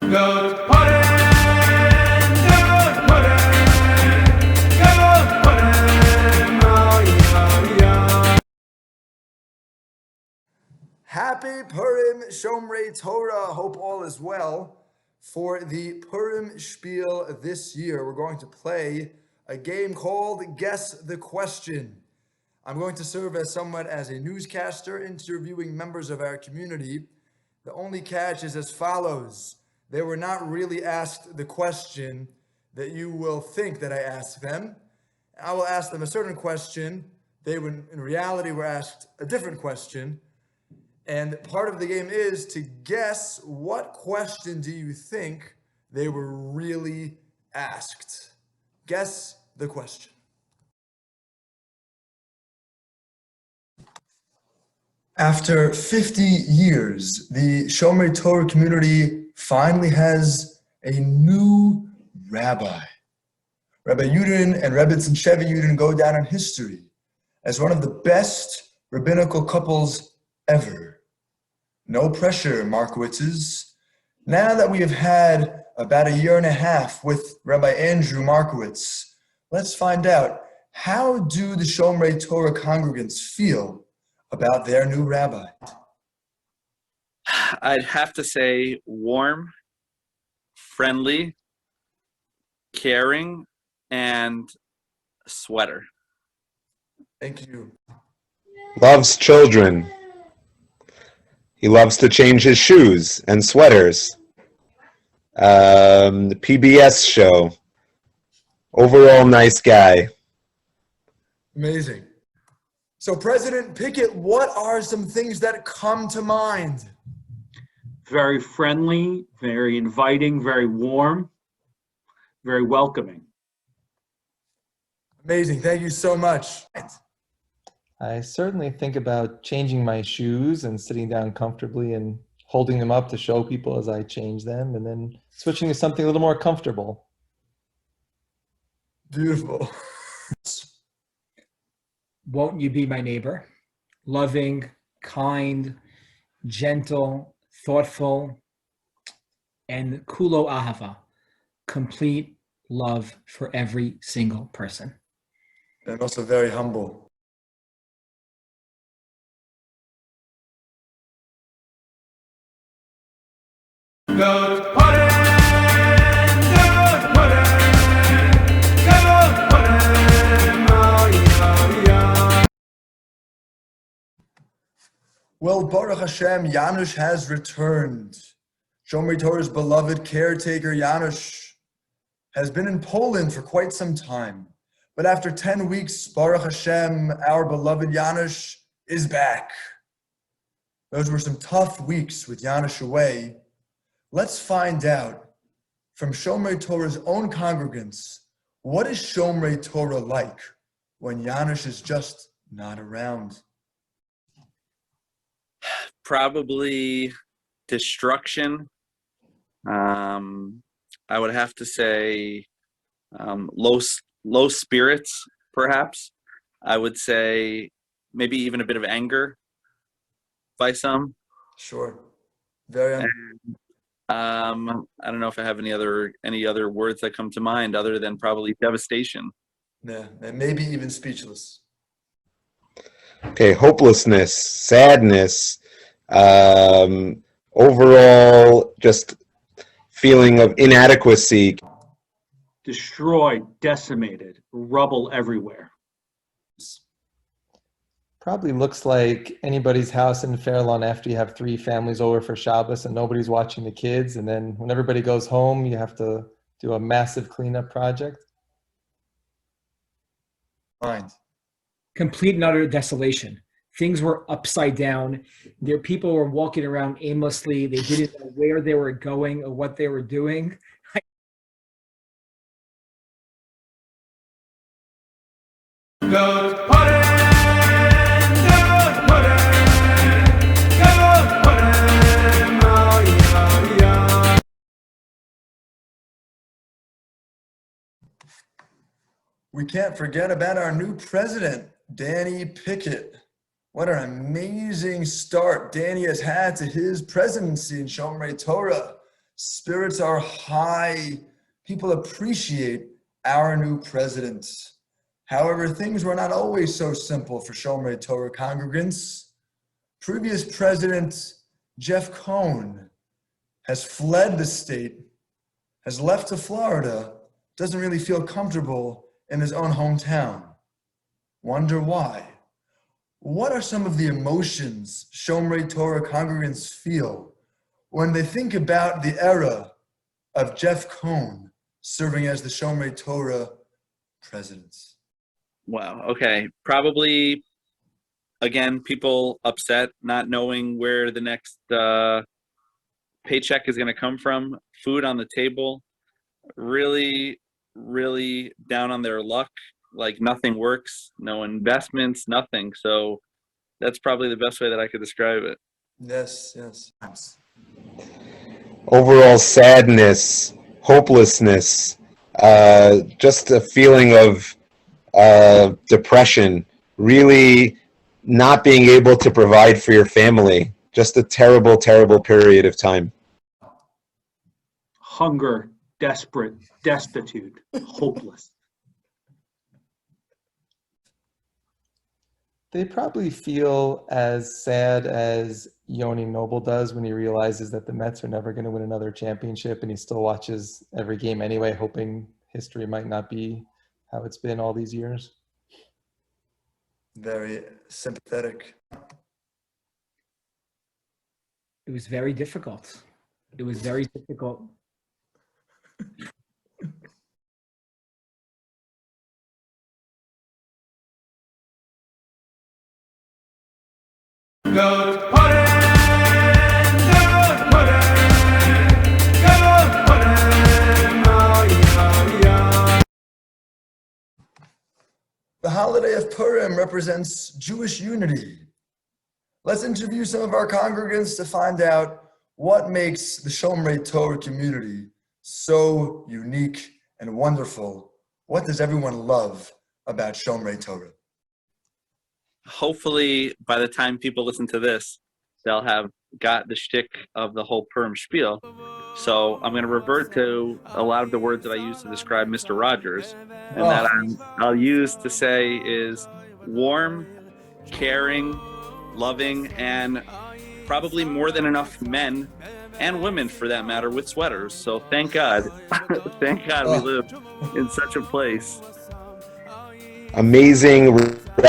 Good Purim, good Purim, oh yeah. Happy Purim Shomrei Torah. Hope all is well. For the Purim Shpiel this year, we're going to play a game called Guess the Question. I'm going to serve as somewhat as a newscaster interviewing members of our community. The only catch is as follows. They were not really asked the question that you will think that I asked them. I will ask them a certain question. They would, in reality, were asked a different question. And part of the game is to guess what question do you think they were really asked. Guess the question. After 50 years, the Shomrei Torah community finally has a new rabbi. Rabbi Yudin and Rebbetzin Sheva Yudin go down in history as one of the best rabbinical couples ever. No pressure, Markowitzes. Now that we have had about a year and a half with Rabbi Andrew Markowitz, let's find out, how do the Shomrei Torah congregants feel about their new rabbi? I'd have to say warm, friendly, caring, and sweater. Thank you. Loves children. He loves to change his shoes and sweaters. The PBS show. Overall nice guy. Amazing. So President Pickett, what are some things that come to mind? Very friendly, very inviting, very warm, very welcoming. Amazing. Thank you so much. I certainly think about changing my shoes and sitting down comfortably and holding them up to show people as I change them, and then switching to something a little more comfortable. Beautiful. Won't you be my neighbor? Loving, kind, gentle, thoughtful, and kulo ahava, complete love for every single person. And also very humble. Good Purim, oh yeah. Well, Baruch Hashem, Janusz has returned. Shomrei Torah's beloved caretaker, Janusz, has been in Poland for quite some time. But after 10 weeks, Baruch Hashem, our beloved Janusz, is back. Those were some tough weeks with Janusz away. Let's find out from Shomrei Torah's own congregants, what is Shomrei Torah like when Janusz is just not around? Probably destruction. I would have to say low spirits, perhaps. I would say maybe even a bit of anger by some. Sure. Very. I don't know if I have any other words that come to mind other than probably devastation. Yeah, and maybe even speechless. Okay, hopelessness, sadness, overall just feeling of inadequacy. Destroyed, decimated, rubble everywhere. Probably looks like anybody's house in Fairlawn after you have 3 families over for Shabbos and nobody's watching the kids, and then when everybody goes home, you have to do a massive cleanup project. Mind. Complete and utter desolation. Things were upside down. There, people were walking around aimlessly. They didn't know where they were going or what they were doing. Good Purim, oh yeah. We can't forget about our new president, Danny Pickett. What an amazing start Danny has had to his presidency in Shomrei Torah. Spirits are high. People appreciate our new president. However, things were not always so simple for Shomrei Torah congregants. Previous President Jeff Cohn has fled the state, has left to Florida, doesn't really feel comfortable in his own hometown. Wonder why? What are some of the emotions Shomrei Torah congregants feel when they think about the era of Jeff Cohn serving as the Shomrei Torah president? Wow. Okay. Probably, again, people upset not knowing where the next paycheck is going to come from, food on the table, really, really down on their luck, like nothing works, no investments, nothing. So that's probably the best way that I could describe it. Yes. Overall sadness, hopelessness, just a feeling of depression, really not being able to provide for your family. Just a terrible, terrible period of time. Hunger, desperate, destitute, hopeless. They probably feel as sad as Yoni Noble does when he realizes that the Mets are never going to win another championship, and he still watches every game anyway, hoping history might not be how it's been all these years. Very sympathetic. It was very difficult. It was very difficult. Go to Purim, go to Purim, oh yeah. The holiday of Purim represents Jewish unity. Let's interview some of our congregants to find out what makes the Shomrei Torah community so unique and wonderful. What does everyone love about Shomrei Torah? Hopefully, by the time people listen to this, they'll have got the shtick of the whole Purim Shpiel. So I'm going to revert to a lot of the words that I used to describe Mr. Rogers, and that I'll use to say is warm, caring, loving, and probably more than enough men and women, for that matter, with sweaters. So thank God, thank God we live in such a place. Amazing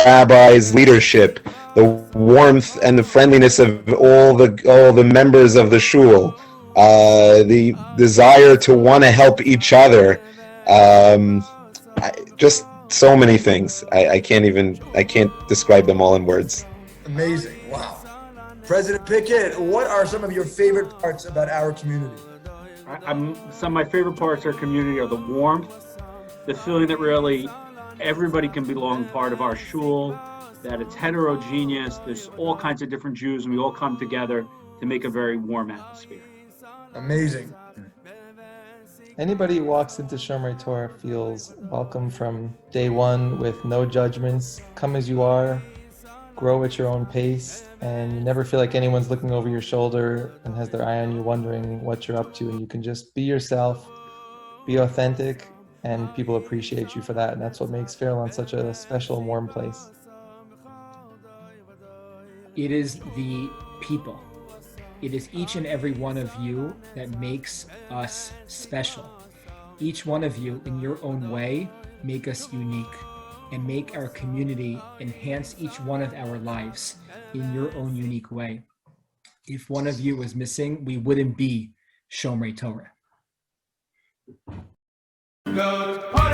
rabbi's leadership, the warmth and the friendliness of all the members of the shul, the desire to want to help each other, just so many things. I can't describe them all in words. Amazing. Wow. President Pickett, what are some of your favorite parts about our community? Some of my favorite parts of our community are the warmth, the feeling that really everybody can belong part of our shul, that it's heterogeneous, there's all kinds of different Jews, and we all come together to make a very warm atmosphere. Amazing. Anybody who walks into Shomrei Torah feels welcome from day one with no judgments. Come as you are, grow at your own pace, and you never feel like anyone's looking over your shoulder and has their eye on you wondering what you're up to, and you can just be yourself, be authentic, and people appreciate you for that, and that's what makes Fairlawn such a special and warm place. It is the people. It is each and every one of you that makes us special. Each one of you, in your own way, make us unique and make our community enhance each one of our lives in your own unique way. If one of you was missing, we wouldn't be Shomrei Torah. Go to Purim.